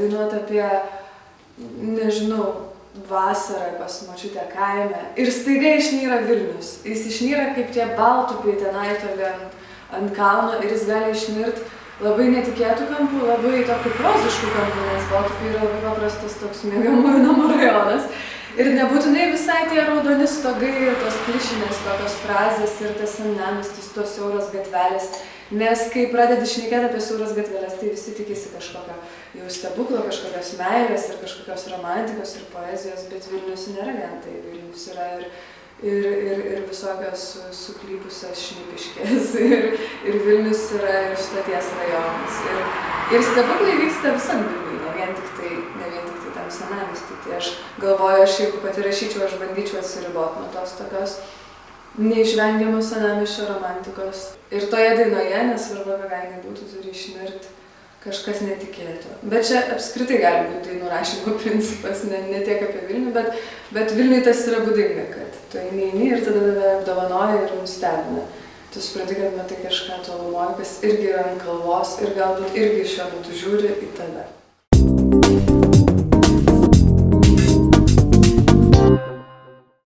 dainuoti apie, nežinau, vasarą pas močiutę kaime. Ir staiga išnyra Vilnius. Jis išnyra kaip tie baltupiai tenai toli ant kalno ir jis gali išnirt labai netikėtų kampų, labai tokių proziškų kampų, nes baltupiai yra labai paprastas toks miegamųjų namų rajonas. Ir nebūtinai visai tie raudoni stogai ir tos klišinės tokios frazės ir tas senamiestis, tos siauros gatvelės. Nes kai pradedi šnekėti apie siauras gatvelės, tai visi tikisi kažkokio jau stebuklo, kažkokios meilės ir kažkokios romantikos ir poezijos, bet Vilnius nėra vien tai. Vilnius yra ir visokios suklypusios šnipiškės ir Vilnius yra ir stoties rajonas. Ir stebuklai vyksta visam Vilniui, ne vien tik tai tam senamiestį. Tai aš galvoju, aš jeigu pati rašyčiau, aš bandyčiau atsiriboti nuo tos tokios neišvengiamos senamiesčio romantikos. Ir toje dainoje, nesvarbu, apie ką jinai būtų, turi išnirti kažkas netikėto. Bet čia apskritai gali būti dainų rašymo principas, ne tiek apie Vilnių, bet Vilniui tas yra būdinga, kad tu eini ir tada tave apdovanoja ir nustebina. Tu supranti, kad matai kažką tolumoje, kas irgi yra ant kalvos ir galbūt irgi šiuo metu žiūri į tave.